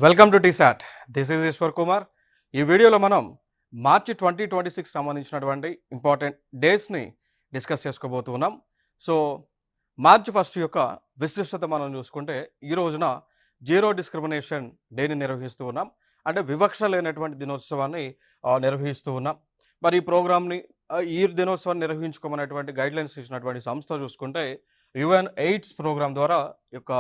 Welcome to TSAT. This is Eshwar Kumar. ఈ వీడియోలో మనం మార్చి 2026 సంబంధించినటువంటి ఇంపార్టెంట్ డేస్ని డిస్కస్ చేసుకోబోతున్నాం. సో మార్చి 1 యొక్క విశిష్టత మనం చూసుకుంటే ఈ రోజున జీరో డిస్క్రిమినేషన్ డేని నిర్వహిస్తూ ఉన్నాం. అంటే వివక్ష లేనటువంటి దినోత్సవాన్ని నిర్వహిస్తూ ఉన్నాం. మరి ఈ ప్రోగ్రామ్ని ఈ దినోత్సవాన్ని నిర్వహించుకోమనేటువంటి గైడ్లైన్స్ ఇచ్చినటువంటి సంస్థ చూసుకుంటే యుఎన్ ఎయిడ్స్ ప్రోగ్రామ్ ద్వారా ఈ యొక్క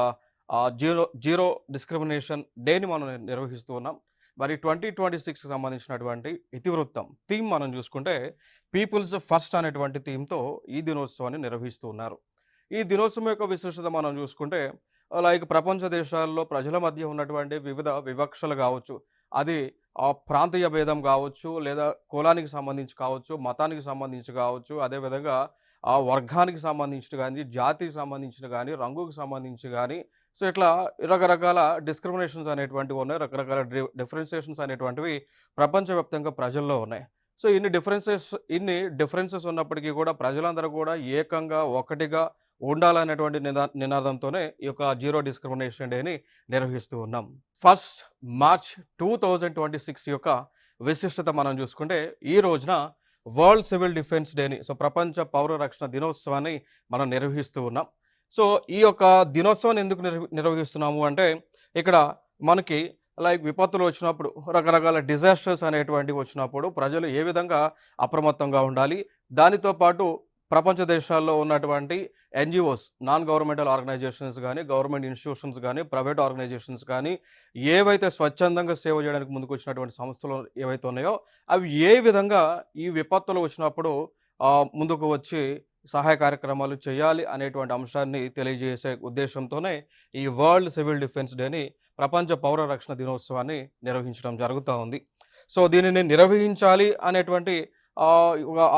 జీరో డిస్క్రిమినేషన్ డేని మనం నిర్వహిస్తూ ఉన్నాం. మరి 2026కి సంబంధించినటువంటి ఇతివృత్తం థీమ్ మనం చూసుకుంటే పీపుల్స్ ఫస్ట్ అనేటువంటి థీమ్తో ఈ దినోత్సవాన్ని నిర్వహిస్తూ ఉన్నారు. ఈ దినోత్సవం యొక్క విశిష్టత మనం చూసుకుంటే లైక్ ప్రపంచ దేశాల్లో ప్రజల మధ్య ఉన్నటువంటి వివిధ వివక్షలు కావచ్చు, అది ప్రాంతీయ భేదం కావచ్చు, లేదా కులానికి సంబంధించి కావచ్చు, మతానికి సంబంధించి కావచ్చు, అదేవిధంగా వర్గానికి సంబంధించిన కానీ, జాతికి సంబంధించిన కానీ, రంగుకు సంబంధించి కానీ, సో ఇట్లా రకరకాల డిస్క్రిమినేషన్స్ అనేటువంటివి ఉన్నాయి. రకరకాల డిఫరెన్సియేషన్స్ అనేటువంటివి ప్రపంచవ్యాప్తంగా ప్రజల్లో ఉన్నాయి. సో ఇన్ని డిఫరెన్సెస్ ఉన్నప్పటికీ కూడా ప్రజలందరూ కూడా ఏకంగా ఒకటిగా ఉండాలనేటువంటి నినాదంతోనే ఈ యొక్క జీరో డిస్క్రిమినేషన్ డేని నిర్వహిస్తూ ఉన్నాం. 1 మార్చ్ 2026 యొక్క విశిష్టత మనం చూసుకుంటే ఈ రోజున వరల్డ్ సివిల్ డిఫెన్స్ డేని, సో ప్రపంచ పౌర రక్షణ దినోత్సవాన్ని మనం నిర్వహిస్తూ ఉన్నాం. సో ఈ యొక్క దినోత్సవాన్ని ఎందుకు నిర్వహిస్తున్నాము అంటే ఇక్కడ మనకి లైక్ విపత్తులు వచ్చినప్పుడు, రకరకాల డిజాస్టర్స్ అనేటువంటివి వచ్చినప్పుడు ప్రజలు ఏ విధంగా అప్రమత్తంగా ఉండాలి, దానితో పాటు ప్రపంచ దేశాల్లో ఉన్నటువంటి ఎన్జిఓస్, నాన్ గవర్నమెంటల్ ఆర్గనైజేషన్స్ కానీ, గవర్నమెంట్ ఇన్స్టిట్యూషన్స్ కానీ, ప్రైవేట్ ఆర్గనైజేషన్స్ కానీ, ఏవైతే స్వచ్ఛందంగా సేవ చేయడానికి ముందుకు వచ్చినటువంటి సంస్థలు ఏవైతే ఉన్నాయో అవి ఏ విధంగా ఈ విపత్తులు వచ్చినప్పుడు ముందుకు వచ్చి సహాయ కార్యక్రమాలు చేయాలి అనేటువంటి అంశాన్ని తెలియజేసే ఉద్దేశంతోనే ఈ వరల్డ్ సివిల్ డిఫెన్స్ డేని, ప్రపంచ పౌర రక్షణ దినోత్సవాన్ని నిర్వహించడం జరుగుతూ ఉంది. సో దీనిని నిర్వహించాలి అనేటువంటి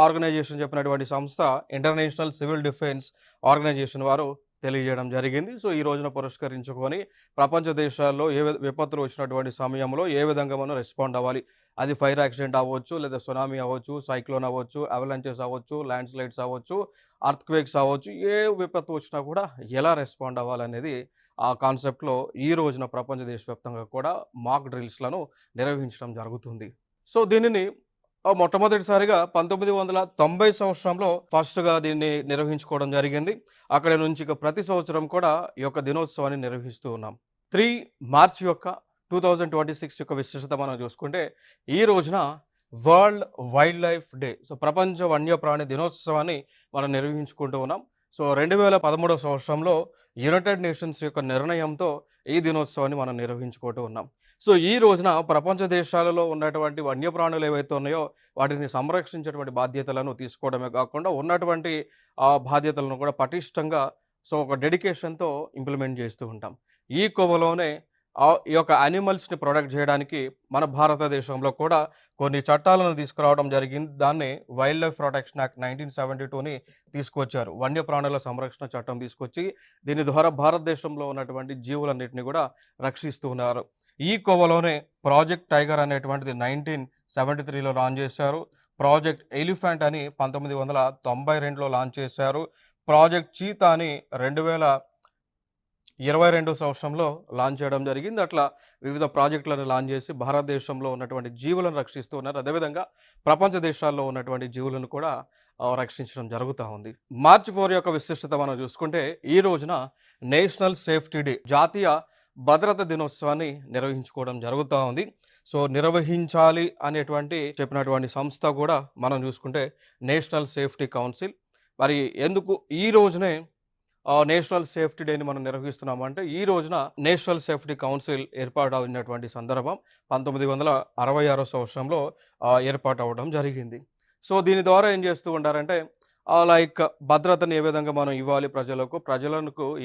ఆర్గనైజేషన్ చెప్పినటువంటి సంస్థ ఇంటర్నేషనల్ సివిల్ డిఫెన్స్ ఆర్గనైజేషన్ వారు తెలియజేయడం జరిగింది. సో ఈ రోజున పురస్కరించుకొని ప్రపంచ దేశాల్లో విపత్తులు వచ్చినటువంటి సమయంలో ఏ విధంగా మనం రెస్పాండ్ అవ్వాలి, అది ఫైర్ యాక్సిడెంట్ అవ్వచ్చు, లేదా సునామీ అవ్వచ్చు, సైక్లోన్ అవ్వచ్చు, అవలాంచెస్ అవ్వచ్చు, ల్యాండ్ స్లైడ్స్ అవ్వచ్చు, అర్త్క్వేక్స్ అవ్వచ్చు, ఏ విపత్తు వచ్చినా కూడా ఎలా రెస్పాండ్ అవ్వాలనేది ఆ కాన్సెప్ట్లో ఈ రోజున ప్రపంచ దేశవ్యాప్తంగా కూడా మాక్ డ్రిల్స్లను నిర్వహించడం జరుగుతుంది. సో దీనిని మొట్టమొదటిసారిగా 1990 సంవత్సరంలో ఫస్ట్గా దీన్ని నిర్వహించుకోవడం జరిగింది. అక్కడి నుంచి ప్రతి సంవత్సరం కూడా ఈ యొక్క దినోత్సవాన్ని నిర్వహిస్తూ ఉన్నాం. 3 మార్చ్ యొక్క 2026 యొక్క విశిష్టత మనం చూసుకుంటే ఈ రోజున world wild life day, so ప్రపంచ వన్యప్రాణి దినోత్సవాన్ని మనం నిర్వహించుకుంటూ ఉన్నాం. సో 2013 సంవత్సరంలో యునైటెడ్ నేషన్స్ యొక్క నిర్ణయంతో ఈ దినోత్సవాన్ని మనం నిర్వహించుకుంటూ ఉన్నాం. సో ఈ రోజున ప్రపంచ దేశాలలో ఉన్నటువంటి వన్యప్రాణులు ఏవైతే ఉన్నాయో వాటిని సంరక్షించేటువంటి బాధ్యతలను తీసుకోవడమే కాకుండా ఉన్నటువంటి బాధ్యతలను కూడా పటిష్టంగా, సో ఒక డెడికేషన్తో ఇంప్లిమెంట్ చేస్తూ ఉంటాం. ఈ కోవలోనే ఈ యొక్క యానిమల్స్ని ప్రొటెక్ట్ చేయడానికి మన భారతదేశంలో కూడా కొన్ని చట్టాలను తీసుకురావడం జరిగింది. దాన్ని వైల్డ్ లైఫ్ ప్రొటెక్షన్ యాక్ట్ 1972ని తీసుకొచ్చారు. వన్యప్రాణుల సంరక్షణ చట్టం తీసుకొచ్చి దీని ద్వారా భారతదేశంలో ఉన్నటువంటి జీవులన్నింటినీ కూడా రక్షిస్తూ ఉన్నారు. ఈ కోవలోనే ప్రాజెక్ట్ టైగర్ అనేటువంటిది 1973లో లాంచ్ చేశారు. ప్రాజెక్ట్ ఎలిఫెంట్ అని 1992లో లాంచ్ చేశారు. ప్రాజెక్ట్ చీతా అని 2022 సంవత్సరంలో లాంచ్ చేయడం జరిగింది. అట్లా వివిధ ప్రాజెక్టులను లాంచ్ చేసి భారతదేశంలో ఉన్నటువంటి జీవులను రక్షిస్తూ ఉన్నారు. అదేవిధంగా ప్రపంచ దేశాల్లో ఉన్నటువంటి జీవులను కూడా రక్షించడం జరుగుతూ ఉంది. మార్చి 4 యొక్క విశిష్టత మనం చూసుకుంటే ఈ రోజున నేషనల్ సేఫ్టీ డే, జాతీయ భద్రత దినోత్సవాన్ని నిర్వహించుకోవడం జరుగుతూ ఉంది. సో నిర్వహించాలి అనేటువంటి చెప్పినటువంటి సంస్థ కూడా మనం చూసుకుంటే నేషనల్ సేఫ్టీ కౌన్సిల్. మరి ఎందుకు ఈ రోజునే నేషనల్ సేఫ్టీ డేని మనం నిర్వహిస్తున్నామంటే ఈ రోజున నేషనల్ సేఫ్టీ కౌన్సిల్ ఏర్పాటు అయినటువంటి సందర్భం 1966 సంవత్సరంలో ఏర్పాటు అవ్వడం జరిగింది. సో దీని ద్వారా ఏం చేస్తూ ఉంటారంటే లైక్ భద్రతను ఏ విధంగా మనం ఇవ్వాలి, ప్రజలకు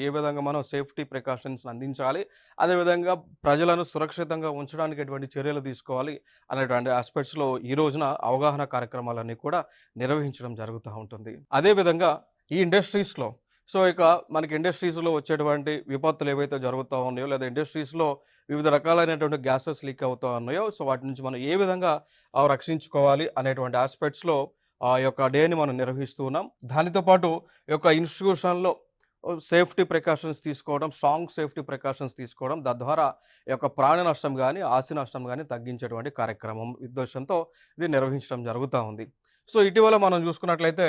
ఏ విధంగా మనం సేఫ్టీ ప్రికాషన్స్ అందించాలి, అదేవిధంగా ప్రజలను సురక్షితంగా ఉంచడానికి ఎటువంటి చర్యలు తీసుకోవాలి అనేటువంటి ఆస్పెక్ట్స్లో ఈ రోజున అవగాహన కార్యక్రమాలన్నీ కూడా నిర్వహించడం జరుగుతూ ఉంటుంది. అదేవిధంగా ఈ ఇండస్ట్రీస్లో, సో ఇక మనకి ఇండస్ట్రీస్లో వచ్చేటువంటి విపత్తులు ఏవైతే జరుగుతూ ఉన్నాయో, లేదా ఇండస్ట్రీస్లో వివిధ రకాలైనటువంటి గ్యాసెస్ లీక్ అవుతూ ఉన్నాయో, సో వాటి నుంచి మనం ఏ విధంగా రక్షించుకోవాలి అనేటువంటి ఆస్పెక్ట్స్లో ఆ యొక్క డేని మనం నిర్వహిస్తూ ఉన్నాం. దానితో పాటు ఈ యొక్క ఇన్స్టిట్యూషన్లో సేఫ్టీ ప్రికాషన్స్ తీసుకోవడం, స్ట్రాంగ్ సేఫ్టీ ప్రికాషన్స్ తీసుకోవడం, తద్వారా ఈ యొక్క ప్రాణ నష్టం గానీ, ఆస్తి నష్టం గానీ తగ్గించేటువంటి కార్యక్రమం ఉద్దేశ్యంతో ఇది నిర్వహించడం జరుగుతా ఉంది. సో, ఇటీవల మనం చూసుకున్నట్లయితే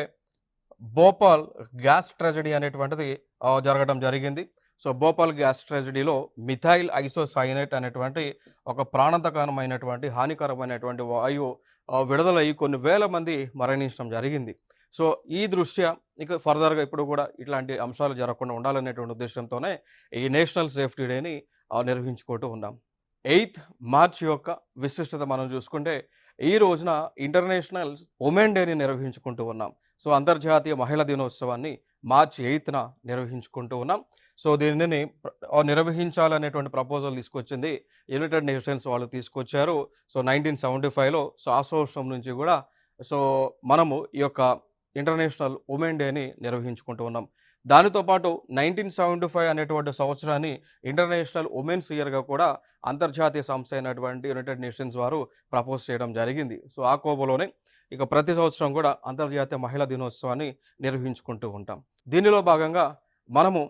భోపాల్ గ్యాస్ ట్రాజడీ అనేటువంటిది జరగడం జరిగింది. సో, భోపాల్ గ్యాస్ ట్రాజడీలో మిథైల్ ఐసోసైనేట్ అనేటువంటి ఒక ప్రాణాంతకమైనటువంటి, హానికరమైనటువంటి వాయువు విడుదలయ్యి కొన్ని వేల మంది మరణించడం జరిగింది. సో, ఈ దృష్ట్యా ఇక ఫర్దర్‌గా ఇప్పుడు కూడా ఇట్లాంటి అంశాలు జరగకుండా ఉండాలనేటువంటి ఉద్దేశ్యంతోనే ఈ నేషనల్ సేఫ్టీ డేని నిర్వహించుకుంటూ ఉన్నాం. 8th మార్చ్ యొక్క విశిష్టత మనం చూసుకుంటే, ఈ రోజున ఇంటర్నేషనల్ ఉమెన్ డేని నిర్వహించుకుంటూ ఉన్నాం. సో, అంతర్జాతీయ మహిళా దినోత్సవాన్ని మార్చ్ 8న నిర్వహించుకుంటూ ఉన్నాం. సో, దీనిని నిర్వహించాలనేటువంటి ప్రపోజల్ తీసుకొచ్చింది యునైటెడ్ నేషన్స్ వాళ్ళు తీసుకొచ్చారు. సో, 1975లో సో, ఆ సంవత్సరం నుంచి కూడా సో, మనము ఈ యొక్క ఇంటర్నేషనల్ ఉమెన్ డేని నిర్వహించుకుంటూ ఉన్నాం. దానితో పాటు 1975 అనేటువంటి సంవత్సరాన్ని ఇంటర్నేషనల్ ఉమెన్స్ ఇయర్‌గా కూడా అంతర్జాతీయ సంస్థ అయినటువంటి యునైటెడ్ నేషన్స్ వారు ప్రపోజ్ చేయడం జరిగింది. సో, ఆ కోవలోనే ఇక ప్రతి సంవత్సరం కూడా అంతర్జాతీయ మహిళా దినోత్సవాన్ని నిర్వహించుకుంటూ ఉంటాం. దీనిలో భాగంగా మనము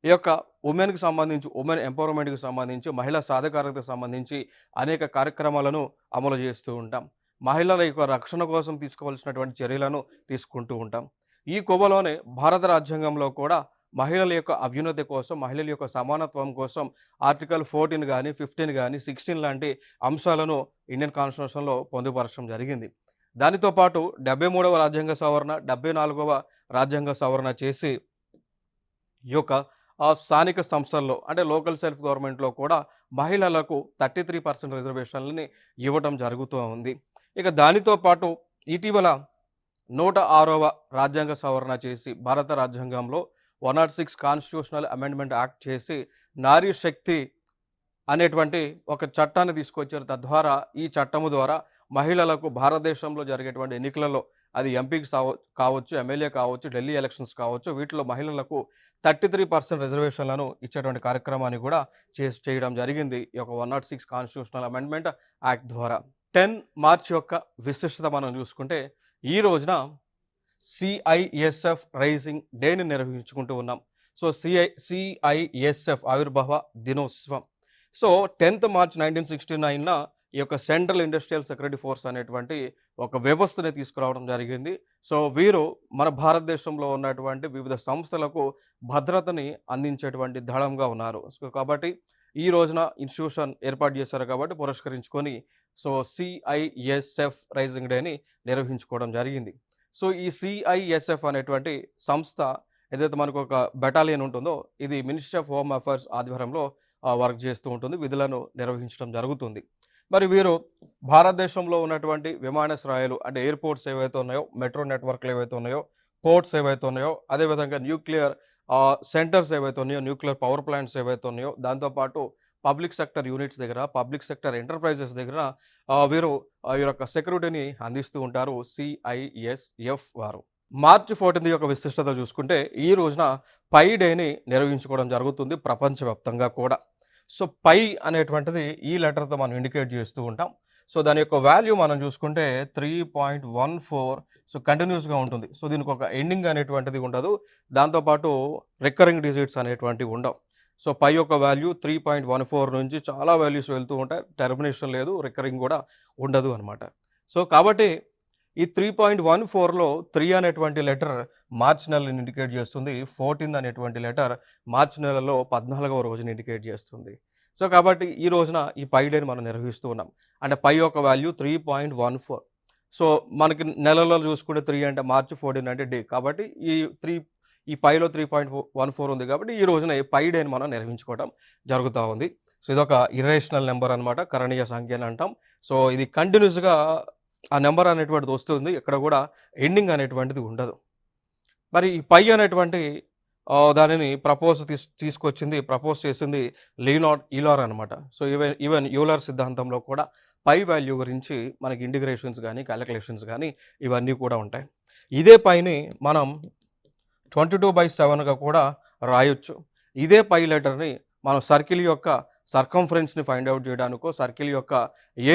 ఈ యొక్క ఉమెన్‌కి సంబంధించి, ఉమెన్ ఎంపవర్‌మెంట్‌కి సంబంధించి, మహిళా సాధికారతకు సంబంధించి అనేక కార్యక్రమాలను అమలు చేస్తూ ఉంటాం. మహిళల యొక్క రక్షణ కోసం తీసుకోవాల్సినటువంటి చర్యలను తీసుకుంటూ ఉంటాం. ఈ కోవలోనే భారత రాజ్యాంగంలో కూడా మహిళల యొక్క అభ్యున్నతి కోసం, మహిళల యొక్క సమానత్వం కోసం ఆర్టికల్ 14 గానీ, 15 గానీ, 16 లాంటి అంశాలను ఇండియన్ కాన్స్టిట్యూషన్‌లో పొందుపరచడం జరిగింది. దానితో పాటు 73వ రాజ్యాంగ సవరణ, 74వ రాజ్యాంగ సవరణ చేసి ఈ యొక్క స్థానిక సంస్థల్లో అంటే లోకల్ సెల్ఫ్ గవర్నమెంట్‌లో కూడా మహిళలకు 33% రిజర్వేషన్‌లని ఇవ్వటం జరుగుతూ ఉంది. ఇక దానితో పాటు ఇటీవల 106వ రాజ్యాంగ సవరణ చేసి భారత రాజ్యాంగంలో 106 కాన్స్టిట్యూషనల్ అమెండ్మెంట్ యాక్ట్ చేసి నారీ శక్తి అనేటువంటి ఒక చట్టాన్ని తీసుకొచ్చారు. తద్వారా ఈ చట్టము ద్వారా మహిళలకు భారతదేశంలో జరిగేటువంటి ఎన్నికలలో అది ఎంపీకి కావచ్చు, ఎమ్మెల్యే కావచ్చు, ఢిల్లీ ఎలక్షన్స్ కావచ్చు, వీటిలో మహిళలకు 33% రిజర్వేషన్లను ఇచ్చేటువంటి కార్యక్రమాన్ని కూడా చేయడం జరిగింది ఈ యొక్క 106 కాన్స్టిట్యూషనల్ అమెండ్మెంట్ యాక్ట్ ద్వారా. 10 మార్చ్ యొక్క విశిష్టత మనం చూసుకుంటే, ఈ రోజున సిఐఎస్ఎఫ్ రైజింగ్ డేని నిర్వహించుకుంటూ ఉన్నాం. సో, సిఐఎస్ఎఫ్ ఆవిర్భావ దినోత్సవం. సో, 10th మార్చ్ 1969న ఈ యొక్క సెంట్రల్ ఇండస్ట్రియల్ సెక్యూరిటీ ఫోర్స్ అనేటువంటి ఒక వ్యవస్థని తీసుకురావడం జరిగింది. సో, వీరు మన భారతదేశంలో ఉన్నటువంటి వివిధ సంస్థలకు భద్రతని అందించేటువంటి దళంగా ఉన్నారు. సో, కాబట్టి ఈ రోజున ఇన్స్టిట్యూషన్ ఏర్పాటు చేశారు కాబట్టి పురస్కరించుకొని సో, సిఐఎస్ఎఫ్ రైజింగ్ డేని నిర్వహించుకోవడం జరిగింది. సో, ఈ సిఐఎస్ఎఫ్ అనేటువంటి సంస్థ ఏదైతే మనకు ఒక బెటాలియన్ ఉంటుందో, ఇది మినిస్ట్రీ ఆఫ్ హోమ్ అఫైర్స్ ఆధ్వర్యంలో వర్క్ చేస్తూ ఉంటుంది, విధులను నిర్వహించడం జరుగుతుంది. మరి వీరు భారతదేశంలో ఉన్నటువంటి విమానాశ్రయాలు అంటే ఎయిర్పోర్ట్స్ ఏవైతే ఉన్నాయో, మెట్రో నెట్వర్క్లు ఏవైతే ఉన్నాయో, పోర్ట్స్ ఏవైతే ఉన్నాయో, అదేవిధంగా న్యూక్లియర్ సెంటర్స్ ఏవైతే ఉన్నాయో, న్యూక్లియర్ పవర్ ప్లాంట్స్ ఏవైతే ఉన్నాయో, దాంతోపాటు పబ్లిక్ సెక్టర్ యూనిట్స్ దగ్గర, పబ్లిక్ సెక్టర్ ఎంటర్ప్రైజెస్ దగ్గర వీరు ఈ యొక్క సెక్యూరిటీని అందిస్తూ ఉంటారు సిఐఎస్ఎఫ్ వారు. మార్చి 14 యొక్క విశిష్టత చూసుకుంటే, ఈ రోజున పై డేని నిర్వహించుకోవడం జరుగుతుంది ప్రపంచవ్యాప్తంగా కూడా. సో, పై అనేటువంటిది ఈ లెటర్తో మనం ఇండికేట్ చేస్తూ ఉంటాం. సో, దాని యొక్క వాల్యూ మనం చూసుకుంటే 3.14. సో, కంటిన్యూస్గా ఉంటుంది. సో, దీనికి ఒక ఎండింగ్ అనేటువంటిది ఉండదు. దాంతోపాటు రికరింగ్ డిజిట్స్ అనేటువంటివి ఉండవు. సో, పై యొక్క వాల్యూ 3.14 నుంచి చాలా వాల్యూస్ వెళ్తూ ఉంటాయి. టెర్మినేషన్ లేదు, రికరింగ్ కూడా ఉండదు అనమాట. సో, కాబట్టి ఈ 3.14లో 3 అనేటువంటి లెటర్ మార్చి నెలని ఇండికేట్ చేస్తుంది. 14 అనేటువంటి లెటర్ మార్చి నెలలో 14వ రోజుని ఇండికేట్ చేస్తుంది. సో, కాబట్టి ఈ రోజున ఈ పై డేని మనం నిర్వహిస్తూ ఉన్నాం. అంటే పై యొక్క వాల్యూ 3.14. సో, మనకి నెలలో చూసుకుంటే 3 అంటే మార్చి, 14 అంటే డే. కాబట్టి ఈ పైలో 3.14 ఉంది కాబట్టి ఈ రోజున ఈ పై డేని మనం నిర్వహించుకోవడం జరుగుతూ ఉంది. సో, ఇదొక ఇర్రేషనల్ నెంబర్ అనమాట, కరణీయ సంఖ్య అని అంటాం. సో, ఇది కంటిన్యూస్గా ఆ నెంబర్ అనేటువంటిది వస్తుంది, ఎక్కడ కూడా ఎండింగ్ అనేటువంటిది ఉండదు. మరి ఈ పై అనేటువంటి దానిని ప్రపోజ్ చేసింది లియోనార్డ్ యూలర్ అనమాట. సో, ఈవెన్ యూలర్ సిద్ధాంతంలో కూడా పై వాల్యూ గురించి మనకి ఇంటిగ్రేషన్స్ కానీ, క్యాలిక్యులేషన్స్ కానీ ఇవన్నీ కూడా ఉంటాయి. ఇదే పైని మనం 22/7గా కూడా రాయొచ్చు. ఇదే పై లెటర్ని మనం సర్కిల్ యొక్క సర్కంఫరెన్స్ని ఫైండ్ అవుట్ చేయడానికో, సర్కిల్ యొక్క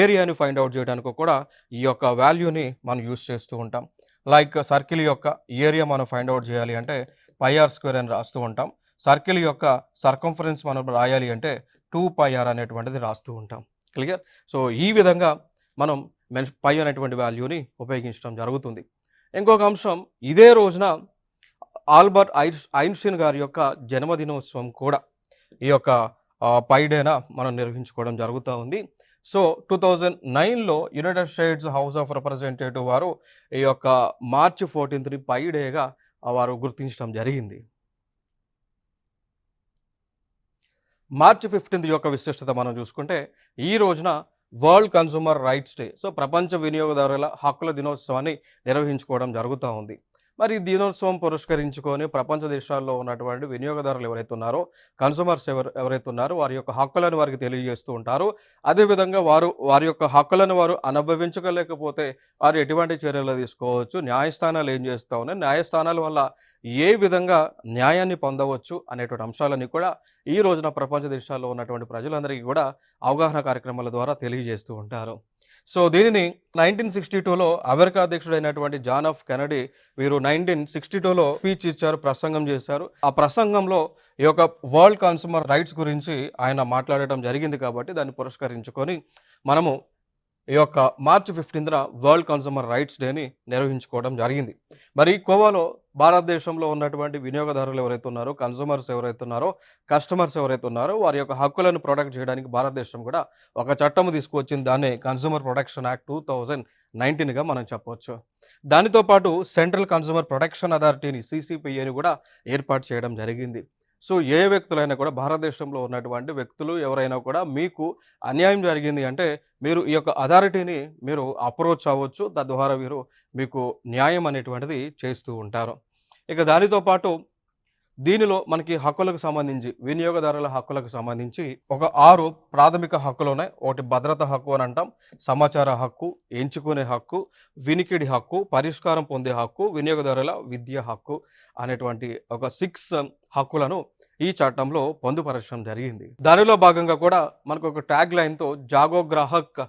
ఏరియాని ఫైండ్ అవుట్ చేయడానికో కూడా ఈ యొక్క వాల్యూని మనం యూస్ చేస్తూ ఉంటాం. లైక్ సర్కిల్ యొక్క ఏరియా మనం ఫైండ్ అవుట్ చేయాలి అంటే πr² అని రాస్తూ ఉంటాం. సర్కిల్ యొక్క సర్కంఫరెన్స్ మనం రాయాలి అంటే 2πr అనేటువంటిది రాస్తూ ఉంటాం. క్లియర్? సో ఈ విధంగా మనం పై అనేటువంటి వాల్యూని ఉపయోగించడం జరుగుతుంది. ఇంకొక అంశం, ఇదే రోజున ఆల్బర్ట్ ఐన్స్టీన్ గారి యొక్క జన్మదినోత్సవం కూడా ఈ యొక్క పై డేన మనం నిర్వహించుకోవడం జరుగుతూ ఉంది. సో 2009లో United States House of Representative వారు ఈ యొక్క మార్చి 14ని పై డేగా వారు గుర్తించడం జరిగింది. మార్చి 15 యొక్క విశిష్టత మనం చూసుకుంటే ఈ రోజున world consumer rights day, so ప్రపంచ వినియోగదారుల హక్కుల దినోత్సవాన్ని నిర్వహించుకోవడం జరుగుతూ ఉంది. మరి ఈ దినోత్సవం పురస్కరించుకొని ప్రపంచ దేశాల్లో ఉన్నటువంటి వినియోగదారులు ఎవరైతే ఉన్నారో, కన్స్యూమర్స్ ఎవరైతే ఉన్నారో వారి యొక్క హక్కులను వారికి తెలియజేస్తూ ఉంటారు. అదేవిధంగా వారి యొక్క హక్కులను వారు అనుభవించలేకపోతే వారు ఎటువంటి చర్యలు తీసుకోవచ్చు, న్యాయస్థానాలు ఏం చేస్తూ ఉన్నాయి, న్యాయస్థానాల వల్ల ఏ విధంగా న్యాయాన్ని పొందవచ్చు అనేటువంటి అంశాలన్నీ కూడా ఈ రోజున ప్రపంచ దేశాల్లో ఉన్నటువంటి ప్రజలందరికీ కూడా అవగాహన కార్యక్రమాల ద్వారా తెలియజేస్తూ ఉంటారు. సో దీనిని 1962లో అమెరికా అధ్యక్షుడైనటువంటి జాన్ ఎఫ్ కెనడీ వీరు 1962లో స్పీచ్ ఇచ్చారు, ప్రసంగం చేశారు. ఆ ప్రసంగంలో ఈ యొక్క వరల్డ్ కన్స్యూమర్ రైట్స్ గురించి ఆయన మాట్లాడటం జరిగింది. కాబట్టి దాన్ని పురస్కరించుకొని మనము ఈ యొక్క మార్చి 15న వరల్డ్ కన్స్యూమర్ రైట్స్ డేని నిర్వహించుకోవడం జరిగింది. మరి ఈ కోవాలో భారతదేశంలో ఉన్నటువంటి వినియోగదారులు ఎవరైతే ఉన్నారో, కన్స్యూమర్స్ ఎవరైతే ఉన్నారో, కస్టమర్స్ ఎవరైతే ఉన్నారో వారి యొక్క హక్కులను ప్రొటెక్ట్ చేయడానికి భారతదేశం కూడా ఒక చట్టం తీసుకువచ్చింది. దాన్ని కన్స్యూమర్ ప్రొటెక్షన్ యాక్ట్ 2019గా మనం చెప్పవచ్చు. దానితో పాటు సెంట్రల్ కన్స్యూమర్ ప్రొటెక్షన్ అథారిటీని CCPAని కూడా ఏర్పాటు చేయడం జరిగింది. సో ఏ వ్యక్తులైనా కూడా, భారతదేశంలో ఉన్నటువంటి వ్యక్తులు ఎవరైనా కూడా మీకు అన్యాయం జరిగింది అంటే మీరు ఈ యొక్క అథారిటీని మీరు అప్రోచ్ అవ్వచ్చు. తద్వారా వీరు మీకు న్యాయం అనేటువంటిది చేస్తూ ఉంటారు. ఇక దానితో పాటు దీనిలో మనకి హక్కులకు సంబంధించి, వినియోగదారుల హక్కులకు సంబంధించి ఒక 6 ప్రాథమిక హక్కులు ఉన్నాయి. ఒకటి భద్రత హక్కు అని అంటాం, సమాచార హక్కు, ఎంచుకునే హక్కు, వినికిడి హక్కు, పరిష్కారం పొందే హక్కు, వినియోగదారుల విద్య హక్కు అనేటువంటి ఒక 6 హక్కులను ఈ చట్టంలో పొందుపరచడం జరిగింది. దానిలో భాగంగా కూడా మనకు ఒక ట్యాగ్ లైన్తో జాగో గ్రాహక్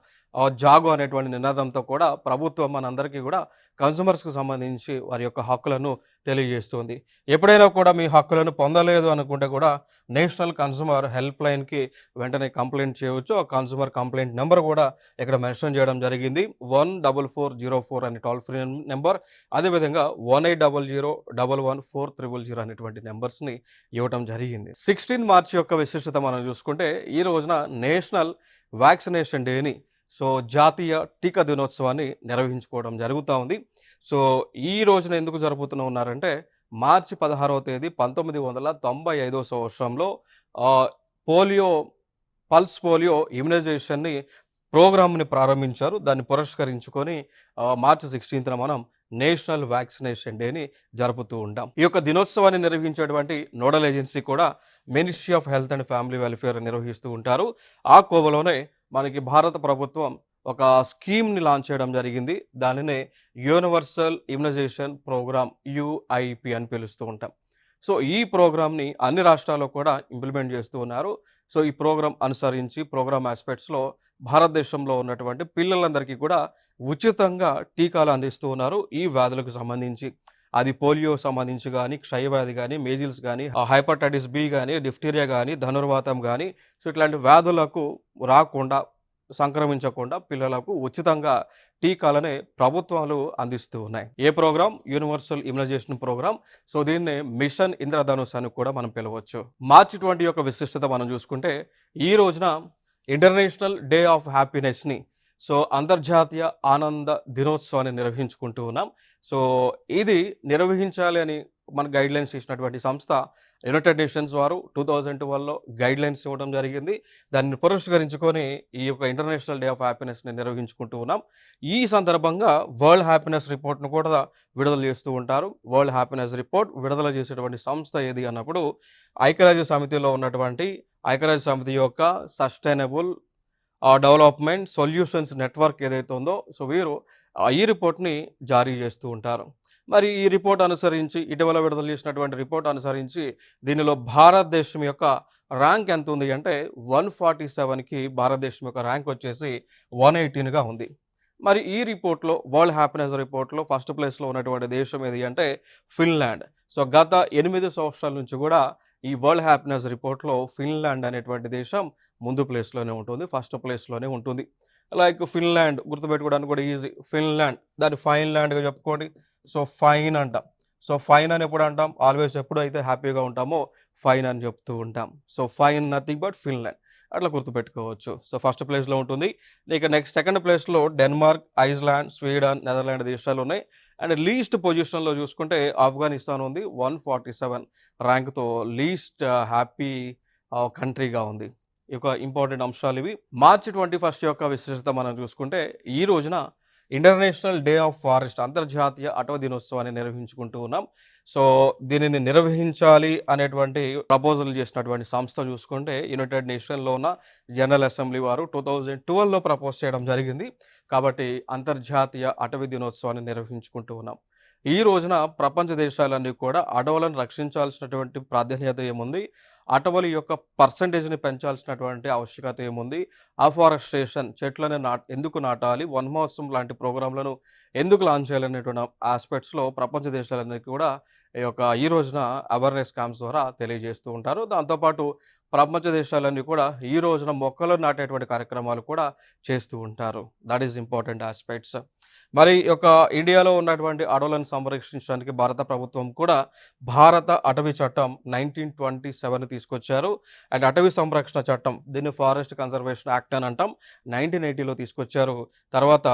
జాగో అనేటువంటి నినాదంతో కూడా ప్రభుత్వం మనందరికీ కూడా కన్స్యూమర్స్కి సంబంధించి వారి యొక్క హక్కులను తెలియజేస్తుంది. ఎప్పుడైనా కూడా మీ హక్కులను పొందలేదు అనుకుంటే కూడా నేషనల్ కన్స్యూమర్ హెల్ప్ లైన్కి వెంటనే కంప్లైంట్ చేయవచ్చు. ఆ కన్స్యూమర్ కంప్లైంట్ నెంబర్ కూడా ఇక్కడ మెన్షన్ చేయడం జరిగింది. 14404 అనే టోల్ ఫ్రీ నెంబర్, అదేవిధంగా 1800111400 అనేటువంటి నెంబర్స్ని ఇవ్వడం జరిగింది. 16 మార్చి యొక్క విశిష్టత మనం చూసుకుంటే ఈ రోజున నేషనల్ వ్యాక్సినేషన్ డేని, సో జాతీయ టీకా దినోత్సవాన్ని నిర్వహించుకోవడం జరుగుతూ ఉంది. సో ఈ రోజున ఎందుకు జరుపుతూ ఉన్నారంటే మార్చి 16వ తేదీ 1995వ సంవత్సరంలో పల్స్ పోలియో ఇమ్యునైజేషన్ని ప్రోగ్రామ్ని ప్రారంభించారు. దాన్ని పురస్కరించుకొని మార్చి 16న మనం నేషనల్ వ్యాక్సినేషన్ డేని జరుపుతూ ఉంటాం. ఈ యొక్క దినోత్సవాన్ని నిర్వహించేటువంటి నోడల్ ఏజెన్సీ కూడా ministry of health and family welfare నిర్వహిస్తూ ఉంటారు. ఆ కోవలోనే మనకి భారత ప్రభుత్వం ఒక స్కీమ్ని లాంచ్ చేయడం జరిగింది. దానినే యూనివర్సల్ ఇమ్యునైజేషన్ ప్రోగ్రామ్ UIP అని పిలుస్తూ ఉంటాం. సో ఈ ప్రోగ్రామ్ని అన్ని రాష్ట్రాల్లో కూడా ఇంప్లిమెంట్ చేస్తూ ఉన్నారు. సో ఈ ప్రోగ్రామ్ అనుసరించి ప్రోగ్రామ్ ఆస్పెక్ట్స్లో భారతదేశంలో ఉన్నటువంటి పిల్లలందరికీ కూడా ఉచితంగా టీకాలు అందిస్తూ ఉన్నారు. ఈ వ్యాధులకు సంబంధించి, అది పోలియో సంబంధించి కానీ, క్షయవ్యాధి కానీ, మేజిల్స్ కానీ, హైపటైటిస్ B కానీ, డిఫ్టీరియా కానీ, ధనుర్వాతం కానీ, సో ఇట్లాంటి వ్యాధులకు రాకుండా, సంక్రమించకుండా పిల్లలకు ఉచితంగా టీకాలనే ప్రభుత్వాలు అందిస్తూ ఉన్నాయి. ఏ program? Universal immunization program. So దీన్నే మిషన్ ఇంద్రధనుష్ అని కూడా మనం పిలవచ్చు. మార్చి 20 యొక్క విశిష్టత మనం చూసుకుంటే ఈ రోజున ఇంటర్నేషనల్ డే ఆఫ్ హ్యాపీనెస్ని, సో అంతర్జాతీయ ఆనంద దినోత్సవాన్ని నిర్వహించుకుంటూ ఉన్నాం. సో ఇది నిర్వహించాలి అని మన గైడ్లైన్స్ ఇచ్చినటువంటి సంస్థ యునైటెడ్ నేషన్స్ వారు 2012లో గైడ్లైన్స్ ఇవ్వడం జరిగింది. దాన్ని పురస్కరించుకొని ఈ యొక్క ఇంటర్నేషనల్ డే ఆఫ్ హ్యాపీనెస్ని నిర్వహించుకుంటూ ఉన్నాం. ఈ సందర్భంగా వరల్డ్ హ్యాపీనెస్ రిపోర్ట్ను కూడా విడుదల చేస్తూ ఉంటారు. వరల్డ్ హ్యాపీనెస్ రిపోర్ట్ విడుదల చేసేటువంటి సంస్థ ఏది అన్నప్పుడు ఐక్యరాజ్య సమితిలో ఉన్నటువంటి ఐక్యరాజ్య సమితి యొక్క సస్టైనబుల్ డెవలప్మెంట్ సొల్యూషన్స్ నెట్వర్క్ ఏదైతే ఉందో, సో వీరు ఈ రిపోర్ట్ని జారీ చేస్తూ ఉంటారు. మరి ఈ రిపోర్ట్ అనుసరించి, ఇటీవల విడుదల చేసినటువంటి రిపోర్ట్ అనుసరించి దీనిలో భారతదేశం యొక్క ర్యాంక్ ఎంత ఉంది అంటే 147కి భారతదేశం యొక్క ర్యాంక్ వచ్చేసి 118గా ఉంది. మరి ఈ రిపోర్ట్‌లో వరల్డ్ హ్యాపీనెస్ రిపోర్ట్‌లో ఫస్ట్ ప్లేస్‌లో ఉన్నటువంటి దేశం ఏది అంటే ఫిన్లాండ్. సో గత 8 సంవత్సరాల నుంచి కూడా ఈ వరల్డ్ హ్యాపీనెస్ రిపోర్ట్‌లో ఫిన్లాండ్ అనేటువంటి దేశం ముందు ప్లేస్‌లోనే ఉంటుంది. ఫస్ట్ ప్లేస్‌లోనే ఉంటుంది. లైక్ ఫిన్లాండ్ గుర్తుపెట్టుకోవడానికి కూడా ఈజీ. ఫిన్లాండ్ దాన్ని ఫైన్‌లాండ్‌గా చెప్పుకోండి. సో ఫైన్ అంటాం. సో ఫైన్ అని ఎప్పుడు అంటాం? ఆల్వేస్ ఎప్పుడైతే హ్యాపీగా ఉంటామో ఫైన్ అని చెప్తూ ఉంటాం. So fine nothing but Finland. అట్లా గుర్తుపెట్టుకోవచ్చు. సో ఫస్ట్ ప్లేస్‌లో ఉంటుంది. ఇక నెక్స్ట్ సెకండ్ ప్లేస్‌లో డెన్మార్క్, ఐస్లాండ్, స్వీడన్, నెదర్లాండ్ దేశాలు ఉన్నాయి. అండ్ లీస్ట్ పొజిషన్‌లో చూసుకుంటే ఆఫ్ఘనిస్తాన్ ఉంది. 147 ర్యాంక్‌తో లీస్ట్ హ్యాపీ కంట్రీగా ఉంది. ఈ యొక్క ఇంపార్టెంట్ అంశాలు ఇవి. మార్చి 21 యొక్క విశిష్టత మనం చూసుకుంటే ఈ రోజున ఇంటర్నేషనల్ డే ఆఫ్ ఫారెస్ట్ అంతర్జాతీయ అటవీ దినోత్సవాన్ని నిర్వహించుకుంటూ ఉన్నాం. సో దీనిని నిర్వహించాలి అనేటువంటి ప్రపోజల్ చేసినటువంటి సంస్థ చూసుకుంటే యునైటెడ్ నేషన్‌లో ఉన్న జనరల్ అసెంబ్లీ వారు 2012లో ప్రపోజ్ చేయడం జరిగింది. కాబట్టి అంతర్జాతీయ అటవీ దినోత్సవాన్ని నిర్వహించుకుంటూ ఉన్నాం. ఈ రోజున ప్రపంచ దేశాలన్నీ కూడా అడవులను రక్షించాల్సినటువంటి ప్రాధాన్యత ఏముంది? అటవుల యొక్క పర్సెంటేజ్‌ని పెంచాల్సినటువంటి ఆవశ్యకత ఏముంది? అఫారెస్టేషన్ చెట్లను ఎందుకు నాటాలి? వన మహోత్సవం లాంటి ప్రోగ్రామ్‌లను ఎందుకు లాంచ్ చేయాలనేటువంటి ఆస్పెక్ట్స్‌లో ప్రపంచ దేశాలన్నిటికీ కూడా ఈ రోజున అవేర్‌నెస్ క్యాంప్స్ ద్వారా తెలియజేస్తూ ఉంటారు. దాంతో పాటు ప్రపంచ దేశాలన్నీ కూడా ఈ రోజున మొక్కలు నాటేటువంటి కార్యక్రమాలు కూడా చేస్తూ ఉంటారు. That is important aspects. మరి ఇండియాలో ఉన్నటువంటి అడవులను సంరక్షించడానికి భారత ప్రభుత్వం కూడా భారత అటవీ చట్టం 1927 తీసుకొచ్చారు. అండ్ అటవీ సంరక్షణ చట్టం దీన్ని ఫారెస్ట్ కన్జర్వేషన్ యాక్ట్ అని అంటాం. 1980లో తీసుకొచ్చారు. తర్వాత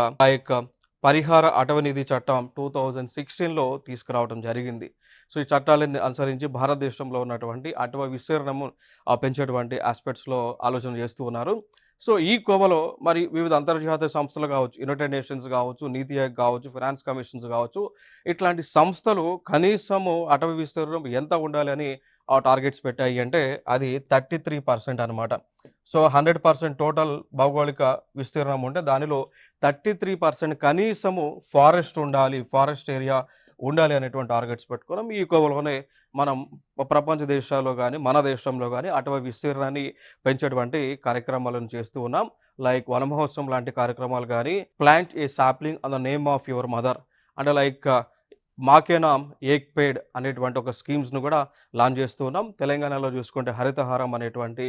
పరిహార అటవీ నిధి చట్టం 2016లో తీసుకురావడం జరిగింది. సో ఈ చట్టాలను అనుసరించి భారతదేశంలో ఉన్నటువంటి అటవీ విస్తీర్ణము పెంచేటువంటి ఆస్పెక్ట్స్‌లో ఆలోచన చేస్తూ ఉన్నారు. సో ఈ కోవలో మరి వివిధ అంతర్జాతీయ సంస్థలు కావచ్చు, యునైటెడ్ నేషన్స్ కావచ్చు, నీతి ఆయోగ్ కావచ్చు, ఫైనాన్స్ కమిషన్స్ కావచ్చు, ఇట్లాంటి సంస్థలు కనీసము అటవీ విస్తీర్ణం ఎంత ఉండాలి అని టార్గెట్స్ పెట్టాయి అంటే అది 33% అనమాట. సో 100% టోటల్ భౌగోళిక విస్తీర్ణం ఉంటే దానిలో 33% కనీసము ఫారెస్ట్ ఏరియా ఉండాలి అనేటువంటి టార్గెట్స్ పెట్టుకున్నాం. ఈ కోవలోనే మనం ప్రపంచ దేశాల్లో గానీ, మన దేశంలో గానీ అటవీ విస్తీర్ణాన్ని పెంచేటువంటి కార్యక్రమాలను చేస్తూ ఉన్నాం. లైక్ వన మహోత్సవం లాంటి కార్యక్రమాలు గానీ, plant A sapling on the name of your mother అంటే మాకే నామ్ ఏక్ పేడ్ అనేటువంటి ఒక స్కీమ్స్‌ను కూడా లాంచ్ చేస్తూ ఉన్నాం. తెలంగాణలో చూసుకుంటే హరితహారం అనేటువంటి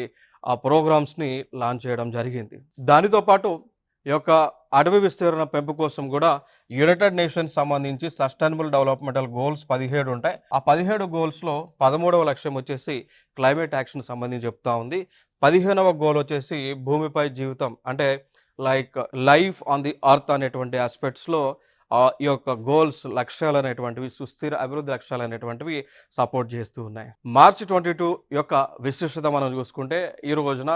ప్రోగ్రామ్స్‌ని లాంచ్ చేయడం జరిగింది. దానితో పాటు అడవి విస్తీర్ణ పెంపు కోసం కూడా యునైటెడ్ నేషన్స్ సంబంధించి సస్టైనబుల్ డెవలప్మెంటల్ గోల్స్ 17 ఉంటాయి. ఆ 17 గోల్స్‌లో 13వ లక్ష్యం వచ్చేసి క్లైమేట్ యాక్షన్ సంబంధించి చెప్తా ఉంది. 15వ గోల్ వచ్చేసి భూమిపై జీవితం అంటే లైఫ్ ఆన్ ది ఎర్త్ అనేటువంటి ఆస్పెక్ట్స్‌లో గోల్స్ లక్ష్యాలు అనేటువంటివి సుస్థిర అభివృద్ధి లక్ష్యాలు అనేటువంటివి సపోర్ట్ చేస్తూ ఉన్నాయి. మార్చి 22 విశిష్టత మనం చూసుకుంటే ఈ రోజున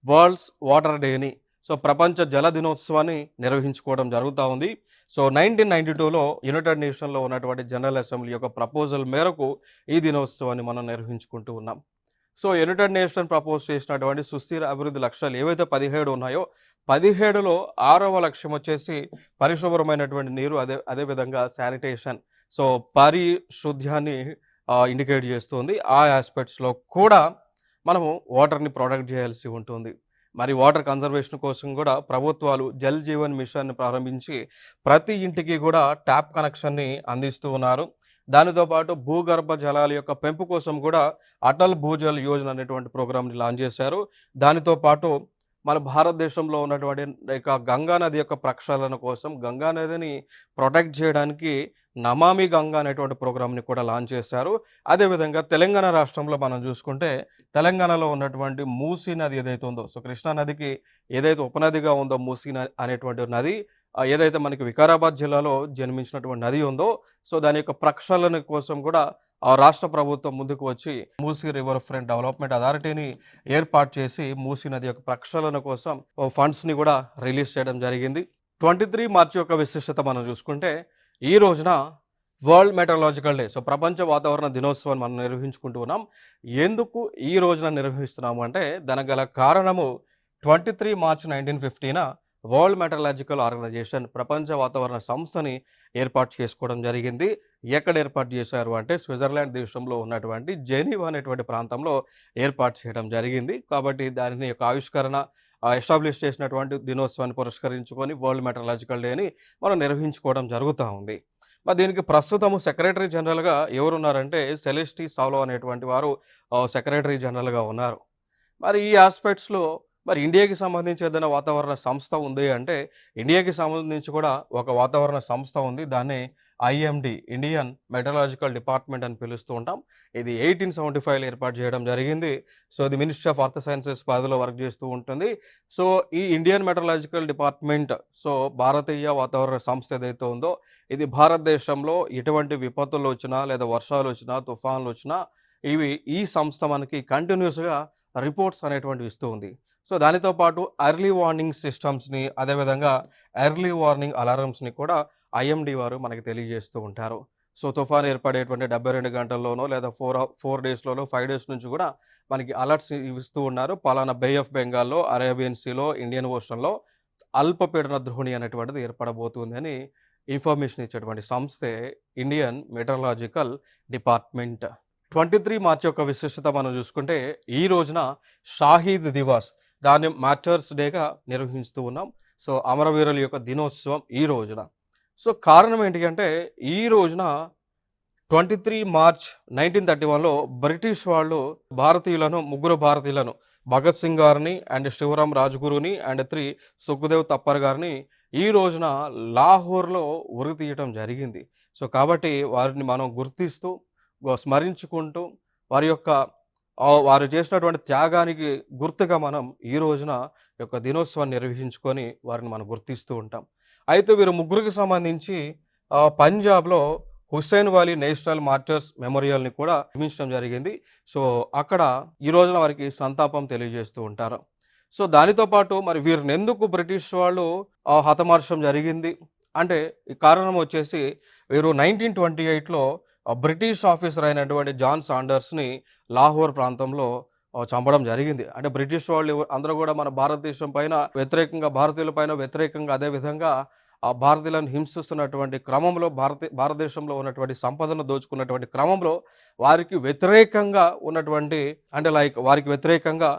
వరల్డ్స్ వాటర్ డేని ప్రపంచ జల దినోత్సవాన్ని నిర్వహించుకోవడం జరుగుతూ ఉంది. 1992లో యునైటెడ్ నేషన్‌లో ఉన్నటువంటి జనరల్ అసెంబ్లీ ప్రపోజల్ మేరకు ఈ దినోత్సవాన్ని మనం నిర్వహించుకుంటూ ఉన్నాం. యునైటెడ్ నేషన్ ప్రపోజ్ చేసినటువంటి సుస్థిర అభివృద్ధి లక్ష్యాలు ఏవైతే 17 ఉన్నాయో 17లో 6వ లక్ష్యం వచ్చేసి పరిశుభ్రమైనటువంటి నీరు అదేవిధంగా శానిటేషన్ పరిశుద్ధ్యాన్ని ఇండికేట్ చేస్తుంది. ఆ ఆస్పెక్ట్స్‌లో కూడా మనము వాటర్‌ని ప్రొటెక్ట్ చేయాల్సి ఉంటుంది. మరి వాటర్ కన్జర్వేషన్ కోసం కూడా ప్రభుత్వాలు జల్ జీవన్ మిషన్ని ప్రారంభించి ప్రతి ఇంటికి కూడా ట్యాప్ కనెక్షన్ని అందిస్తూ ఉన్నారు. దానితో పాటు భూగర్భ జలాల పెంపు కోసం కూడా అటల్ భూజల్ యోజన అనేటువంటి ప్రోగ్రామ్ని లాంచ్ చేశారు. దానితో పాటు మన భారతదేశంలో ఉన్నటువంటి గంగా నది ప్రక్షాళన కోసం గంగా నదిని ప్రొటెక్ట్ చేయడానికి నమామి గంగా అనేటువంటి ప్రోగ్రామ్ని కూడా లాంచ్ చేశారు. అదేవిధంగా తెలంగాణ రాష్ట్రంలో మనం చూసుకుంటే తెలంగాణలో ఉన్నటువంటి మూసీ నది ఏదైతే ఉందో కృష్ణా నదికి ఏదైతే ఉపనదిగా ఉందో మూసీ అనేటువంటి నది ఏదైతే మనకి వికారాబాద్ జిల్లాలో జన్మించినటువంటి నది ఉందో దాని ప్రక్షాళన కోసం కూడా రాష్ట్ర ప్రభుత్వం ముందుకు వచ్చి మూసీ రివర్ ఫ్రంట్ డెవలప్మెంట్ అథారిటీని ఏర్పాటు చేసి మూసీ నది ప్రక్షాళన కోసం ఫండ్స్ని కూడా రిలీజ్ చేయడం జరిగింది. 23 మార్చి విశిష్టత మనం చూసుకుంటే ఈ రోజున వరల్డ్ మెటరాలజికల్ డే ప్రపంచ వాతావరణ దినోత్సవాన్ని మనం నిర్వహించుకుంటూ ఉన్నాం. ఎందుకు ఈ రోజున నిర్వహిస్తున్నాము అంటే దానికి గల కారణము 23 మార్చి 1950న వరల్డ్ మెటరాలజికల్ ఆర్గనైజేషన్ ప్రపంచ వాతావరణ సంస్థని ఏర్పాటు చేసుకోవడం జరిగింది. ఎక్కడ ఏర్పాటు చేశారు అంటే స్విట్జర్లాండ్ దేశంలో ఉన్నటువంటి జెనీవా అనేటువంటి ప్రాంతంలో ఏర్పాటు చేయడం జరిగింది. కాబట్టి దాని ఆవిష్కరణ ఎస్టాబ్లిష్ చేసినటువంటి దినోత్సవాన్ని పురస్కరించుకొని వరల్డ్ మెటరాలజికల్ డేని మనం నిర్వహించుకోవడం జరుగుతూ ఉంది. మరి దీనికి ప్రస్తుతము సెక్రటరీ జనరల్‌గా ఎవరున్నారంటే సెలెస్టీ సావ్లో అనేటువంటి వారు సెక్రటరీ జనరల్‌గా ఉన్నారు. మరి ఈ ఆస్పెక్ట్స్‌లో మరి ఇండియాకి సంబంధించి ఏదైనా వాతావరణ సంస్థ ఉంది అంటే, ఇండియాకి సంబంధించి కూడా ఒక వాతావరణ సంస్థ ఉంది. దాన్ని ఐఎండీ ఇండియన్ మెటరాలజికల్ డిపార్ట్మెంట్ అని పిలుస్తూ ఉంటాం. ఇది 1875లో ఏర్పాటు చేయడం జరిగింది. సో, ఇది మినిస్ట్రీ ఆఫ్ ఎర్త్ సైన్సెస్ పరిధిలో వర్క్ చేస్తూ ఉంటుంది. సో, ఈ ఇండియన్ మెటరాలజికల్ డిపార్ట్మెంట్ భారతీయ వాతావరణ సంస్థ ఏదైతే ఉందో, ఇది భారతదేశంలో ఎటువంటి విపత్తులు వచ్చినా, లేదా వర్షాలు వచ్చినా, తుఫాన్లు వచ్చినా ఈ సంస్థ మనకి కంటిన్యూస్‌గా రిపోర్ట్స్ అనేటువంటివి ఇస్తూ ఉంది. సో, దానితో పాటు ఎర్లీ వార్నింగ్ సిస్టమ్స్‌ని, అదేవిధంగా ఎర్లీ వార్నింగ్ అలారమ్స్‌ని కూడా ఐఎండీ వారు మనకి తెలియజేస్తూ ఉంటారు. సో, తుఫాన్ ఏర్పడేటువంటి 72 గంటల్లోనో లేదా 4 డేస్‌లోనో 5 డేస్ నుంచి కూడా మనకి అలర్ట్స్ ఇస్తూ ఉన్నారు. పలానా బే ఆఫ్ బెంగాల్‌లో, అరేబియన్ సీలో, ఇండియన్ ఓషన్‌లో అల్పపీడన ద్రోణి అనేటువంటిది ఏర్పడబోతుంది అని ఇన్ఫర్మేషన్ ఇచ్చేటువంటి సంస్థే ఇండియన్ మెటరాలజికల్ డిపార్ట్మెంట్. 23 మార్చి యొక్క విశిష్టత మనం చూసుకుంటే, ఈ రోజున షాహీద్ దివాస్ దాన్ని మార్టర్స్ డేగా నిర్వహిస్తూ ఉన్నాం. సో, అమరవీరుల యొక్క దినోత్సవం ఈ రోజున. సో, కారణం ఏంటి అంటే, ఈ రోజున 23 మార్చ్ 1931లో బ్రిటిష్ వాళ్ళు ముగ్గురు భారతీయులను భగత్ సింగ్ గారిని అండ్ శివరాం రాజ్గురుని అండ్ 3 సుఖ్దేవ్ తప్పర్ గారిని ఈ రోజున లాహోర్లో ఉరి తీయటం జరిగింది. సో, కాబట్టి వారిని మనం గుర్తిస్తూ స్మరించుకుంటూ వారు చేసినటువంటి త్యాగానికి గుర్తుగా మనం ఈ రోజున యొక్క దినోత్సవాన్ని నిర్వహించుకొని వారిని మనం గుర్తిస్తూ ఉంటాం. అయితే వీరు ముగ్గురికి సంబంధించి పంజాబ్లో హుస్సేన్ వాలీ నేషనల్ మార్టర్స్ మెమోరియల్ని కూడా నిర్మించడం జరిగింది. సో, అక్కడ ఈ రోజున వారికి సంతాపం తెలియజేస్తూ ఉంటారు. సో, దానితో పాటు మరి వీరిని ఎందుకు బ్రిటిష్ వాళ్ళు హతమార్చడం జరిగింది అంటే, ఈ కారణం వచ్చేసి వీరు 1928లో బ్రిటిష్ ఆఫీసర్ అయినటువంటి జాన్ సాండర్స్ని లాహోర్ ప్రాంతంలో చంపడం జరిగింది. అంటే బ్రిటిష్ వాళ్ళు అందరూ కూడా మన భారతదేశం పైన వ్యతిరేకంగా, భారతీయుల పైన వ్యతిరేకంగా, అదేవిధంగా భారతీయులను హింసిస్తున్నటువంటి క్రమంలో, భారతదేశంలో ఉన్నటువంటి సంపదను దోచుకున్నటువంటి క్రమంలో వారికి వ్యతిరేకంగా ఉన్నటువంటి అంటే వారికి వ్యతిరేకంగా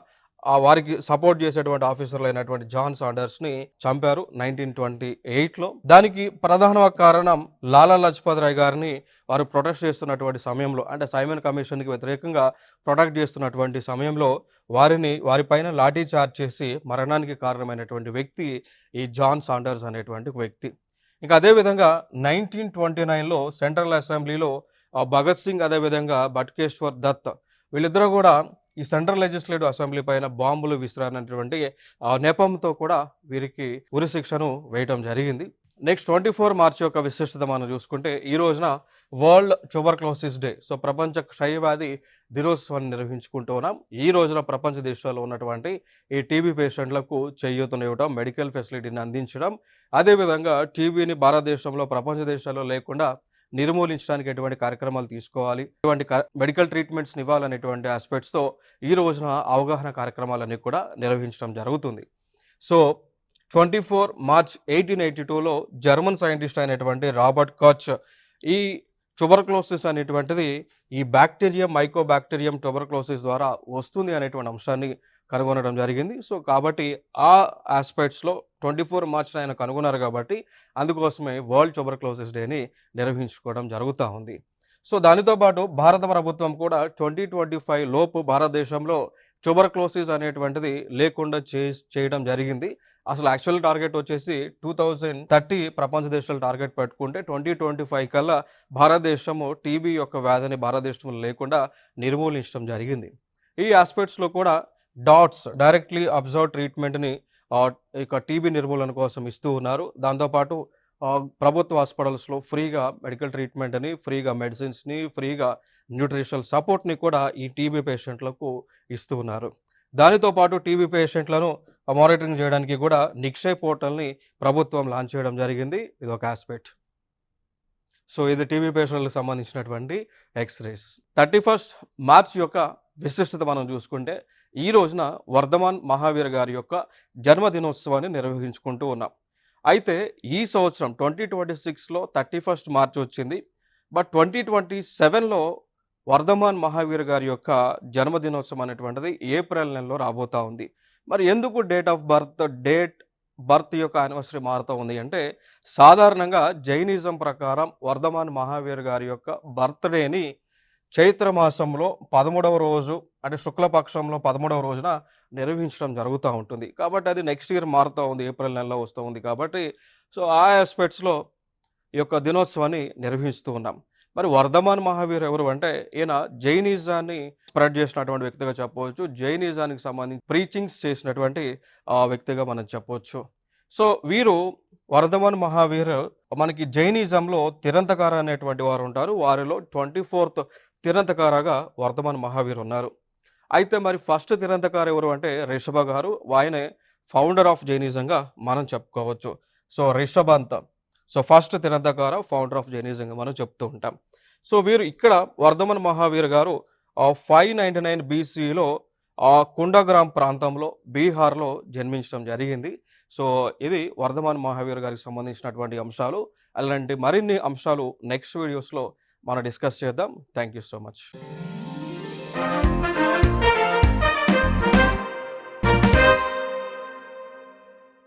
వారికి సపోర్ట్ చేసేటువంటి ఆఫీసర్లు అయినటువంటి జాన్ సాండర్స్ని చంపారు 1928లో. దానికి ప్రధాన కారణం లాలా లజపత్ రాయ్ గారిని వారు ప్రొటెస్ట్ చేస్తున్నటువంటి సమయంలో, అంటే సైమన్ కమిషన్కి వ్యతిరేకంగా ప్రొటెక్ట్ చేస్తున్నటువంటి సమయంలో వారిపైన లాఠీ చార్జ్ చేసి మరణానికి కారణమైనటువంటి వ్యక్తి ఈ జాన్ సాండర్స్ అనేటువంటి వ్యక్తి. ఇంకా అదేవిధంగా 1929లో సెంట్రల్ అసెంబ్లీలో భగత్ సింగ్ అదేవిధంగా బట్కేశ్వర్ దత్ వీళ్ళిద్దరూ కూడా ఈ సెంట్రల్ లెజిస్లేటివ్ అసెంబ్లీ పైన బాంబులు విసిరానటువంటి నెపంతో కూడా వీరికి ఉరి శిక్షను వేయటం జరిగింది. నెక్స్ట్ 24 మార్చి యొక్క విశిష్టత మనం చూసుకుంటే, ఈ రోజున వరల్డ్ ట్యూబర్క్లోసిస్ డే. సో, ప్రపంచ క్షయవ్యాధి దినోత్సవాన్ని నిర్వహించుకుంటూ ఉన్నాం. ఈ రోజున ప్రపంచ దేశాల్లో ఉన్నటువంటి ఈ టీబీ పేషెంట్లకు చేయూతనివ్వడం, మెడికల్ ఫెసిలిటీని అందించడం, అదేవిధంగా టీబీని భారతదేశంలో ప్రపంచ దేశాల్లో లేకుండా నిర్మూలించడానికి ఎటువంటి కార్యక్రమాలు తీసుకోవాలి, ఇటువంటి మెడికల్ ట్రీట్మెంట్స్ని ఇవ్వాలనేటువంటి ఆస్పెక్ట్స్తో ఈ రోజున అవగాహన కార్యక్రమాలన్నీ కూడా నిర్వహించడం జరుగుతుంది. సో, 24 మార్చ్ 1882లో జర్మన్ సైంటిస్ట్ అయినటువంటి రాబర్ట్ కాచ్ ఈ ట్యూబర్క్లోసిస్ అనేటువంటిది ఈ మైకోబాక్టీరియం ట్యూబర్క్లోసిస్ ద్వారా వస్తుంది అనేటువంటి అంశాన్ని కనుగొనడం జరిగింది. సో, కాబట్టి ఆ ఆస్పెక్ట్స్లో 24 మార్చిని ఆయన కనుగొన్నారు కాబట్టి అందుకోసమే వరల్డ్ ట్యూబర్క్లోసిస్ డేని నిర్వహించుకోవడం జరుగుతూ ఉంది. సో, దానితో పాటు భారత ప్రభుత్వం కూడా 2025 లోపు భారతదేశంలో ట్యూబర్క్లోసిస్ అనేటువంటిది లేకుండా చేయడం జరిగింది. అసలు యాక్చువల్ టార్గెట్ వచ్చేసి 2030 ప్రపంచ దేశాలు టార్గెట్ పెట్టుకుంటే 2025 కల్లా భారతదేశము టీబీ యొక్క వ్యాధిని భారతదేశంలో లేకుండా నిర్మూలించడం జరిగింది. ఈ ఆస్పెక్ట్స్లో కూడా డాట్స్ డైరెక్ట్లీ అబ్జర్వ్ ట్రీట్మెంట్ని ఇక టీబీ నిర్మూలన కోసం ఇస్తూ ఉన్నారు. దాంతోపాటు ప్రభుత్వ హాస్పిటల్స్లో ఫ్రీగా మెడికల్ ట్రీట్మెంట్ని, ఫ్రీగా మెడిసిన్స్ని, ఫ్రీగా న్యూట్రిషనల్ సపోర్ట్ని కూడా ఈ టీబీ పేషెంట్లకు ఇస్తూ ఉన్నారు. దానితో పాటు టీబీ పేషెంట్లను మానిటరింగ్ చేయడానికి కూడా నిక్షయ్ పోర్టల్ని ప్రభుత్వం లాంచ్ చేయడం జరిగింది. ఇది ఒక ఆస్పెక్ట్. సో, ఇది టీబీ పేషెంట్లకు సంబంధించినటువంటి ఎక్స్రేస్. 31 మార్చ్ యొక్క విశిష్టత మనం చూసుకుంటే, ఈ రోజున వర్ధమాన్ మహావీర్ గారి యొక్క జన్మదినోత్సవాన్ని నిర్వహించుకుంటూ ఉన్నాం. అయితే ఈ సంవత్సరం 2026లో 31 మార్చ్ వచ్చింది. బట్ 2027లో వర్ధమాన్ మహావీర్ గారి యొక్క జన్మదినోత్సవం అనేటువంటిది ఏప్రిల్ నెలలో రాబోతూ ఉంది. మరి ఎందుకు బర్త్ యొక్క యానివర్సరీ మారుతూ ఉంది అంటే, సాధారణంగా జైనిజం ప్రకారం వర్ధమాన్ మహావీర్ గారి యొక్క బర్త్‌డేని చైత్ర మాసంలో 13వ రోజు అంటే శుక్లపక్షంలో 13వ రోజున నిర్వహించడం జరుగుతా ఉంటుంది. కాబట్టి అది నెక్స్ట్ ఇయర్ మారుతా ఉంది. ఏప్రిల్ నెలలో వస్తూ ఉంది కాబట్టి, సో ఆ యాస్పెక్ట్స్‌లో ఈ యొక్క దినోత్సవాన్ని నిర్వహిస్తూ ఉన్నాం. మరి వర్ధమాన్ మహావీర్ ఎవరు అంటే, ఈయన జైనిజాన్ని స్ప్రెడ్ చేసినటువంటి వ్యక్తిగా చెప్పవచ్చు. జైనిజానికి సంబంధించి ప్రీచింగ్స్ చేసినటువంటి వ్యక్తిగా మనం చెప్పొచ్చు. సో వీరు వర్ధమాన్ మహావీర్ మనకి జైనిజంలో తిరంతకార అనేటువంటి వారు ఉంటారు. వారిలో 24th తిరంతకారగా వర్ధమాన్ మహావీర్ ఉన్నారు. అయితే మరి ఫస్ట్ తిరంతకార ఎవరు అంటే రిషభ గారు. ఆయనే ఫౌండర్ ఆఫ్ జైనిజంగా మనం చెప్పుకోవచ్చు. So Rishabhanatha. So first Tirthankara founder of జైనిజంగా మనం చెప్తూ ఉంటాం. సో వీరు ఇక్కడ వర్ధమాన్ మహావీర్ గారు 599 బీసీలో కుండగ్రామ్ ప్రాంతంలో బీహార్లో జన్మించడం జరిగింది. సో ఇది వర్ధమాన్ మహావీర్ గారికి సంబంధించినటువంటి అంశాలు. అలాంటి మరిన్ని అంశాలు నెక్స్ట్ వీడియోస్‌లో మనం డిస్కస్ చేద్దాం. Thank you so much.